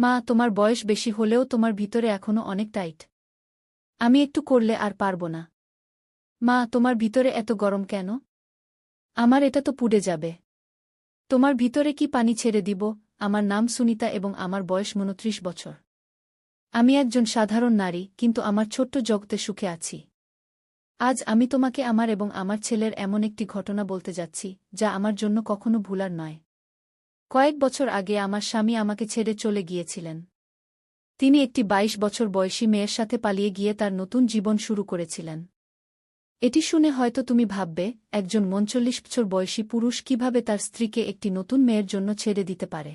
মা, তোমার বয়স বেশি হলেও তোমার ভিতরে এখনো অনেক টাইট। আমি একটু করলে আর পারব না। মা, তোমার ভিতরে এত গরম কেন? আমার এটা তো পুড়ে যাবে। তোমার ভিতরে কি পানি ছেড়ে দিব? আমার নাম সুনিতা এবং আমার বয়স ২৯ বছর। আমি একজন সাধারণ নারী, কিন্তু আমার ছোট্ট জগতে সুখে আছি। আজ আমি তোমাকে আমার এবং আমার ছেলের এমন একটি ঘটনা বলতে যাচ্ছি, যা আমার জন্য কখনো ভুলার নয়। কয়েক বছর আগে আমার স্বামী আমাকে ছেড়ে চলে গিয়েছিলেন। তিনি একটি ২২ বছর বয়সী মেয়ের সাথে পালিয়ে গিয়ে তার নতুন জীবন শুরু করেছিলেন। এটি শুনে হয়তো তুমি ভাববে, একজন ৩৯ বছর বয়সী পুরুষ কিভাবে তার স্ত্রীকে একটি নতুন মেয়ের জন্য ছেড়ে দিতে পারে।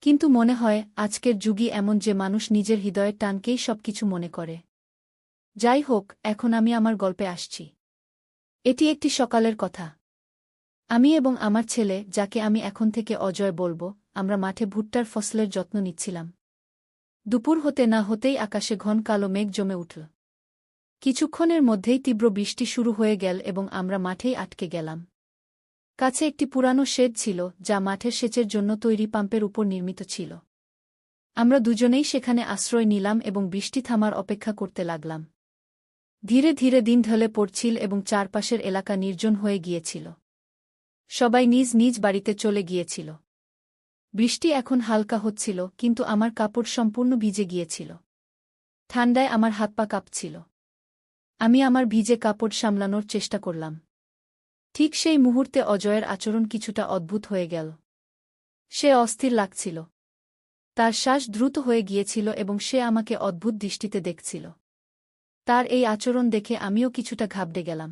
কিন্তু মনে হয় আজকের যুগই এমন যে মানুষ নিজের হৃদয়ের টানকেই সবকিছু মনে করে। যাই হোক, এখন আমি আমার গল্পে আসছি। এটি একটি সকালের কথা। আমি এবং আমার ছেলে, যাকে আমি এখন থেকে অজয় বলবো, আমরা মাঠে ভুট্টার ফসলের যত্ন নিচ্ছিলাম। দুপুর হতে না হতেই আকাশে ঘন কালো মেঘ জমে উঠল। কিছুক্ষণের মধ্যেই তীব্র বৃষ্টি শুরু হয়ে গেল এবং আমরা মাঠেই আটকে গেলাম। কাছে একটি পুরানো শেড ছিল, যা মাঠের সেচের জন্য তৈরি পাম্পের উপর নির্মিত ছিল। আমরা দুজনেই সেখানে আশ্রয় নিলাম এবং বৃষ্টি থামার অপেক্ষা করতে লাগলাম। ধীরে ধীরে দিন ঢলে পড়ছিল এবং চারপাশের এলাকা নির্জন হয়ে গিয়েছিল। সবাই নিজ নিজ বাড়িতে চলে গিয়েছিল। বৃষ্টি এখন হালকা হচ্ছিল, কিন্তু আমার কাপড় সম্পূর্ণ ভিজে গিয়েছিল। ঠান্ডায় আমার হাত পা কাঁপছিল। আমি আমার ভিজে কাপড় সামলানোর চেষ্টা করলাম। ঠিক সেই মুহূর্তে অজয়ের আচরণ কিছুটা অদ্ভুত হয়ে গেল। সে অস্থির লাগছিল। তার শ্বাস দ্রুত হয়ে গিয়েছিল এবং সে আমাকে অদ্ভুত দৃষ্টিতে দেখছিল। তার এই আচরণ দেখে আমিও কিছুটা ঘাবড়ে গেলাম।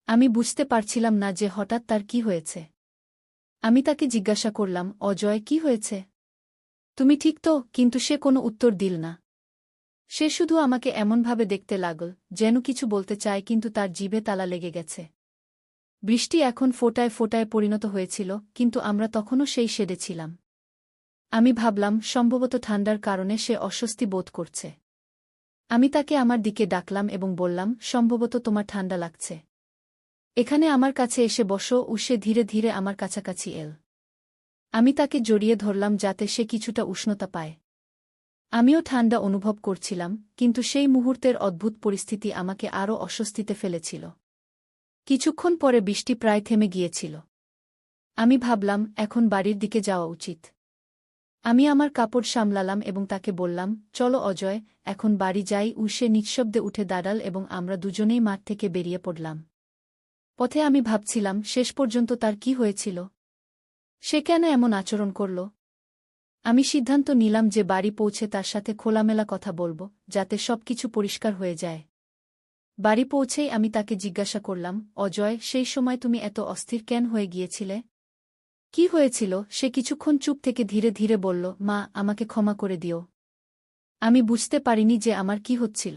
আমি বুঝতে পারছিলাম না যে হঠাৎ তার কি হয়েছে। আমি তাকে জিজ্ঞাসা করলাম, অজয়, কি হয়েছে? তুমি ঠিক তো? কিন্তু সে কোনো উত্তর দিল না। সে শুধু আমাকে এমনভাবে দেখতে লাগল, যেন কিছু বলতে চায় কিন্তু তার জিভে তালা লেগে গেছে। বৃষ্টি এখন ফোঁটায় ফোঁটায় পরিণত হয়েছিল, কিন্তু আমরা তখনও সেই শেডে ছিলাম। আমি ভাবলাম, সম্ভবত ঠান্ডার কারণে সে অস্বস্তি বোধ করছে। আমি তাকে আমার দিকে ডাকলাম এবং বললাম, সম্ভবত তোমার ঠান্ডা লাগছে। এখানে আমার কাছে এসে বসো। সে ধীরে ধীরে আমার কাছাকাছি এল। আমি তাকে জড়িয়ে ধরলাম যাতে সে কিছুটা উষ্ণতা পায়। আমিও ঠান্ডা অনুভব করছিলাম, কিন্তু সেই মুহূর্তের অদ্ভুত পরিস্থিতি আমাকে আরও অস্বস্তিতে ফেলেছিল। কিছুক্ষণ পরে বৃষ্টি প্রায় থেমে গিয়েছিল। আমি ভাবলাম, এখন বাড়ির দিকে যাওয়া উচিত। আমি আমার কাপড় সামলালাম এবং তাকে বললাম, চলো অজয়, এখন বাড়ি যাই। সে নিঃশব্দে উঠে দাঁড়াল এবং আমরা দুজনেই মাঠ থেকে বেরিয়ে পড়লাম। পথে আমি ভাবছিলাম, শেষ পর্যন্ত তার কি হয়েছিল? সে কেন এমন আচরণ করল? আমি সিদ্ধান্ত নিলাম যে বাড়ি পৌঁছে তার সাথে খোলামেলা কথা বলব, যাতে সবকিছু পরিষ্কার হয়ে যায়। বাড়ি পৌঁছেই আমি তাকে জিজ্ঞাসা করলাম, অজয়, সেই সময় তুমি এত অস্থির কেন হয়ে গিয়েছিলে? কি হয়েছিল? সে কিছুক্ষণ চুপ থেকে ধীরে ধীরে বলল, মা, আমাকে ক্ষমা করে দিও। আমি বুঝতে পারিনি যে আমার কি হচ্ছিল।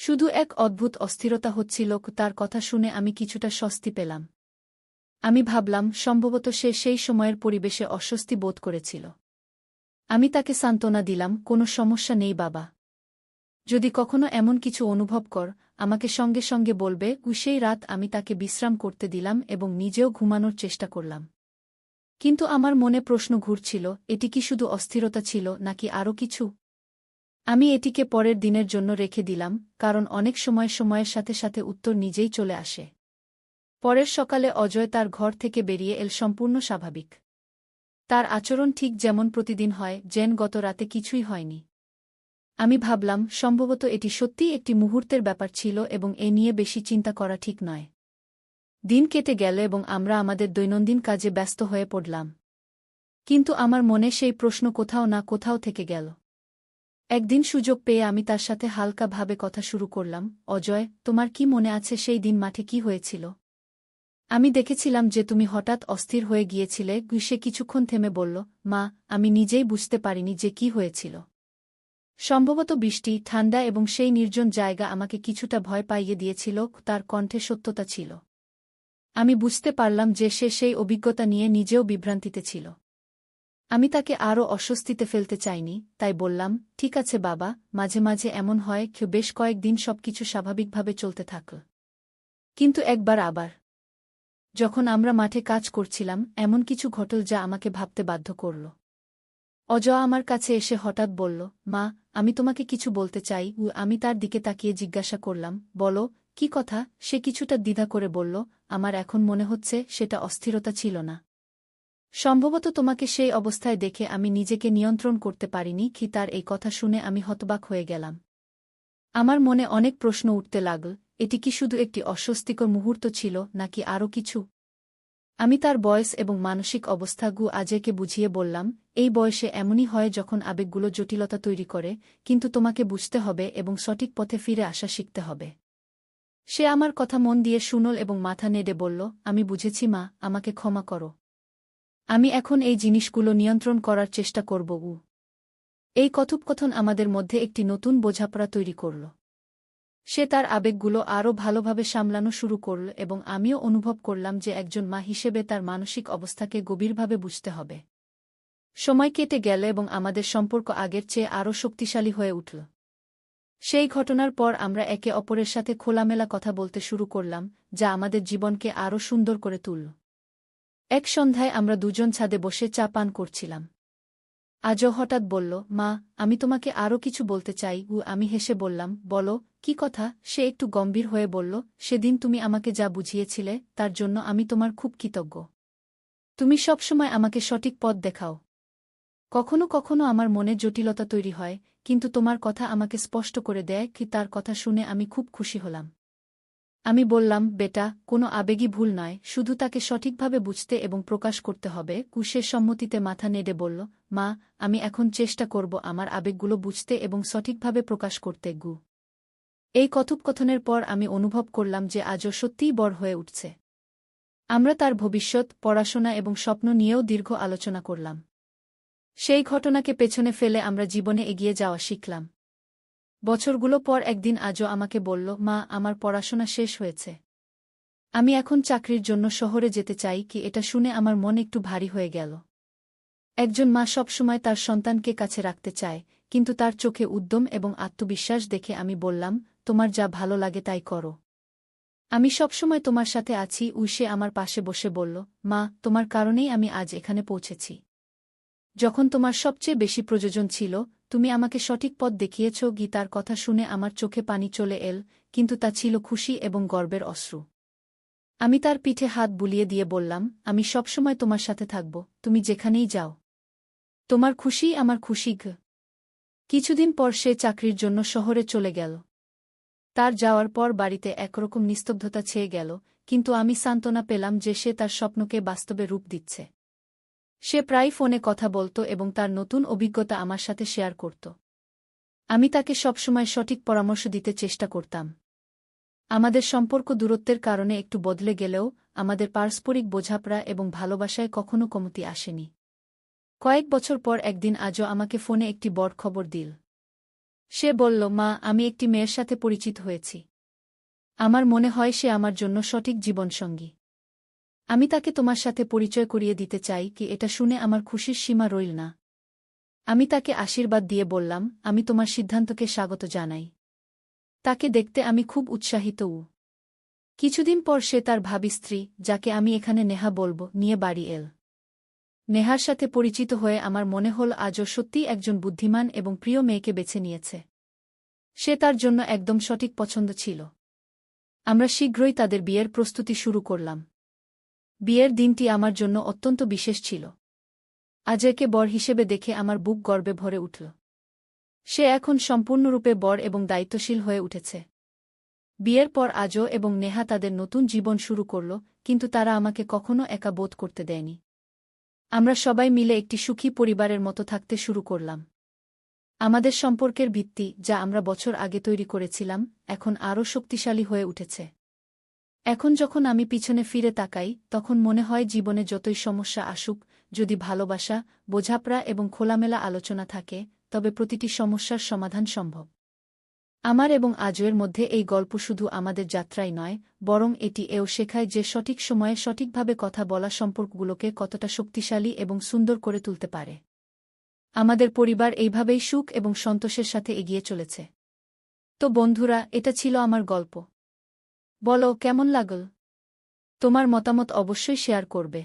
শুধু এক অদ্ভুত অস্থিরতা হচ্ছিল। তার কথা শুনে আমি কিছুটা স্বস্তি পেলাম। আমি ভাবলাম, সম্ভবত সে সেই সময়ের পরিবেশে অস্বস্তি বোধ করেছিল। আমি তাকে সান্ত্বনা দিলাম, কোনো সমস্যা নেই বাবা। যদি কখনো এমন কিছু অনুভব কর, আমাকে সঙ্গে সঙ্গে বলবে। সেই রাত আমি তাকে বিশ্রাম করতে দিলাম এবং নিজেও ঘুমানোর চেষ্টা করলাম। কিন্তু আমার মনে প্রশ্ন ঘুরছিল, এটি কি শুধু অস্থিরতা ছিল নাকি আরও কিছু? আমি এটিকে পরের দিনের জন্য রেখে দিলাম, কারণ অনেক সময় সময়ের সাথে সাথে উত্তর নিজেই চলে আসে। পরের সকালে অজয় তার ঘর থেকে বেরিয়ে এল সম্পূর্ণ স্বাভাবিক। তার আচরণ ঠিক যেমন প্রতিদিন হয়, যেন গত রাতে কিছুই হয়নি। আমি ভাবলাম, সম্ভবত এটি সত্যিই একটি মুহূর্তের ব্যাপার ছিল এবং এ নিয়ে বেশি চিন্তা করা ঠিক নয়। দিন কেটে গেল এবং আমরা আমাদের দৈনন্দিন কাজে ব্যস্ত হয়ে পড়লাম। কিন্তু আমার মনে সেই প্রশ্ন কোথাও না কোথাও থেকে গেল। একদিন সুযোগ পেয়ে আমি তার সাথে হালকাভাবে কথা শুরু করলাম, অজয়, তোমার কি মনে আছে সেই দিন মাঠে কি হয়েছিল? আমি দেখেছিলাম যে তুমি হঠাৎ অস্থির হয়ে গিয়েছিলে। সে কিছুক্ষণ থেমে বলল, মা, আমি নিজেই বুঝতে পারিনি যে কি হয়েছিল। সম্ভবত বৃষ্টি, ঠান্ডা এবং সেই নির্জন জায়গা আমাকে কিছুটা ভয় পাইয়ে দিয়েছিল। তার কণ্ঠে সত্যতা ছিল। আমি বুঝতে পারলাম যে সে সেই অভিজ্ঞতা নিয়ে নিজেও বিভ্রান্তিতে ছিল। আমি তাকে আরও অস্বস্তিতে ফেলতে চাইনি, তাই বললাম, ঠিক আছে বাবা, মাঝে মাঝে এমন হয়। বেশ কয়েকদিন সবকিছু স্বাভাবিকভাবে চলতে থাকল। কিন্তু একবার আবার, যখন আমরা মাঠে কাজ করছিলাম, এমন কিছু ঘটল যা আমাকে ভাবতে বাধ্য করল। অজয় আমার কাছে এসে হঠাৎ বলল, মা, আমি তোমাকে কিছু বলতে চাই। আমি তার দিকে তাকিয়ে জিজ্ঞাসা করলাম, বলো, কি কথা? সে কিছুটা দ্বিধা করে বলল, আমার এখন মনে হচ্ছে সেটা অস্থিরতা ছিল না। সম্ভবত তোমাকে সেই অবস্থায় দেখে আমি নিজেকে নিয়ন্ত্রণ করতে পারিনি। কি তার এই কথা শুনে আমি হতবাক হয়ে গেলাম। আমার মনে অনেক প্রশ্ন উঠতে লাগল, এটি কি শুধু একটি অস্বস্তিকর মুহূর্ত ছিল নাকি আরও কিছু? আমি তার বয়স এবং মানসিক অবস্থা আজকে বুঝিয়ে বললাম, এই বয়সে এমনই হয় যখন আবেগগুলো জটিলতা তৈরি করে, কিন্তু তোমাকে বুঝতে হবে এবং সঠিক পথে ফিরে আসা শিখতে হবে। সে আমার কথা মন দিয়ে শুনল এবং মাথা নেড়ে বলল, আমি বুঝেছি মা, আমাকে ক্ষমা করো। আমি এখন এই জিনিসগুলো নিয়ন্ত্রণ করার চেষ্টা করব। এই কথোপকথন আমাদের মধ্যে একটি নতুন বোঝাপড়া তৈরি করল। সে তার আবেগগুলো আরও ভালোভাবে সামলানো শুরু করল এবং আমিও অনুভব করলাম যে একজন মা হিসেবে তার মানসিক অবস্থাকে গভীরভাবে বুঝতে হবে। সময় কেটে গেল এবং আমাদের সম্পর্ক আগের চেয়ে আরও শক্তিশালী হয়ে উঠল। সেই ঘটনার পর আমরা একে অপরের সাথে খোলামেলা কথা বলতে শুরু করলাম, যা আমাদের জীবনকে আরও সুন্দর করে তুলল। এক সন্ধ্যায় আমরা দুজন ছাদে বসে চা পান করছিলাম। আজও হঠাৎ বলল, মা, আমি তোমাকে আরও কিছু বলতে চাই। আমি হেসে বললাম, বলো, কি কথা? সে একটু গম্ভীর হয়ে বলল, সেদিন তুমি আমাকে যা বুঝিয়েছিলে তার জন্য আমি তোমার খুব কৃতজ্ঞ। তুমি সবসময় আমাকে সঠিক পথ দেখাও। কখনো কখনো আমার মনে জটিলতা তৈরি হয়, কিন্তু তোমার কথা আমাকে স্পষ্ট করে দেয়। কি তার কথা শুনে আমি খুব খুশি হলাম। আমি বললাম, বেটা, কোনো আবেগই ভুল নয়, শুধু তাকে সঠিকভাবে বুঝতে এবং প্রকাশ করতে হবে। সে সম্মতিতে মাথা নেড়ে বলল, মা, আমি এখন চেষ্টা করব আমার আবেগগুলো বুঝতে এবং সঠিকভাবে প্রকাশ করতে। এই কথোপকথনের পর আমি অনুভব করলাম যে আজও সত্যিই বড় হয়ে উঠছে। আমরা তার ভবিষ্যৎ, পড়াশোনা এবং স্বপ্ন নিয়েও দীর্ঘ আলোচনা করলাম। সেই ঘটনাকে পেছনে ফেলে আমরা জীবনে এগিয়ে যাওয়া শিখলাম। বছরগুলো পর একদিন আজও আমাকে বলল, মা, আমার পড়াশোনা শেষ হয়েছে। আমি এখন চাকরির জন্য শহরে যেতে চাই। কি এটা শুনে আমার মন একটু ভারী হয়ে গেল। একজন মা সবসময় তার সন্তানকে কাছে রাখতে চায়, কিন্তু তার চোখে উদ্যম এবং আত্মবিশ্বাস দেখে আমি বললাম, তোমার যা ভালো লাগে তাই করো। আমি সবসময় তোমার সাথে আছি। সে আমার পাশে বসে বলল, মা, তোমার কারণেই আমি আজ এখানে পৌঁছেছি। যখন তোমার সবচেয়ে বেশি প্রয়োজন ছিল, তুমি আমাকে সঠিক পথ দেখিয়েছ। তার কথা শুনে আমার চোখে পানি চলে এল, কিন্তু তা ছিল খুশি এবং গর্বের অশ্রু। আমি তার পিঠে হাত বুলিয়ে দিয়ে বললাম, আমি সবসময় তোমার সাথে থাকব, তুমি যেখানেই যাও। তোমার খুশিই আমার খুশি। কিছুদিন পর সে চাকরির জন্য শহরে চলে গেল। তার যাওয়ার পর বাড়িতে একরকম নিস্তব্ধতা ছেয়ে গেল, কিন্তু আমি সান্ত্বনা পেলাম যে সে তার স্বপ্নকে বাস্তবে রূপ দিচ্ছে। সে প্রায় ফোনে কথা বলত এবং তার নতুন অভিজ্ঞতা আমার সাথে শেয়ার করত। আমি তাকে সবসময় সঠিক পরামর্শ দিতে চেষ্টা করতাম। আমাদের সম্পর্ক দূরত্বের কারণে একটু বদলে গেলেও আমাদের পারস্পরিক বোঝাপড়া এবং ভালোবাসায় কখনো কমতি আসেনি। কয়েক বছর পর একদিন আজও আমাকে ফোনে একটি বড় খবর দিল। সে বলল, মা, আমি একটি মেয়ের সাথে পরিচিত হয়েছি। আমার মনে হয় সে আমার জন্য সঠিক জীবনসঙ্গী। আমি তাকে তোমার সাথে পরিচয় করিয়ে দিতে চাই। কি এটা শুনে আমার খুশির সীমা রইল না। আমি তাকে আশীর্বাদ দিয়ে বললাম, আমি তোমার সিদ্ধান্তকে স্বাগত জানাই। তাকে দেখতে আমি খুব উৎসাহিত। কিছুদিন পর সে তার ভাবী স্ত্রী, যাকে আমি এখানে নেহা বলব, নিয়ে বাড়ি এল। নেহার সাথে পরিচিত হয়ে আমার মনে হল আজও সত্যিই একজন বুদ্ধিমান এবং প্রিয় মেয়েকে বেছে নিয়েছে। সে তার জন্য একদম সঠিক পছন্দ ছিল। আমরা শীঘ্রই তাদের বিয়ের প্রস্তুতি শুরু করলাম। বিয়ের দিনটি আমার জন্য অত্যন্ত বিশেষ ছিল। আজকে বর হিসেবে দেখে আমার বুক গর্বে ভরে উঠল। সে এখন সম্পূর্ণরূপে বর এবং দায়িত্বশীল হয়ে উঠেছে। বিয়ের পর আজও এবং নেহা তাদের নতুন জীবন শুরু করল, কিন্তু তারা আমাকে কখনো একা বোধ করতে দেয়নি। আমরা সবাই মিলে একটি সুখী পরিবারের মতো থাকতে শুরু করলাম। আমাদের সম্পর্কের ভিত্তি, যা আমরা বছর আগে তৈরি করেছিলাম, এখন আরও শক্তিশালী হয়ে উঠেছে। এখন যখন আমি পিছনে ফিরে তাকাই, তখন মনে হয় জীবনে যতই সমস্যা আসুক, যদি ভালোবাসা, বোঝাপড়া এবং খোলামেলা আলোচনা থাকে, তবে প্রতিটি সমস্যার সমাধান সম্ভব। আমার এবং আজয়ের মধ্যে এই গল্প শুধু আমাদের যাত্রাই নয়, বরং এটি এও শেখায় যে সঠিক সময়ে সঠিকভাবে কথা বলা সম্পর্কগুলোকে কতটা শক্তিশালী এবং সুন্দর করে তুলতে পারে। আমাদের পরিবার এইভাবেই সুখ এবং সন্তোষের সাথে এগিয়ে চলেছে। তো বন্ধুরা, এটা ছিল আমার গল্প। বলো, কেমন লাগল? তোমার মতামত অবশ্যই শেয়ার করবে।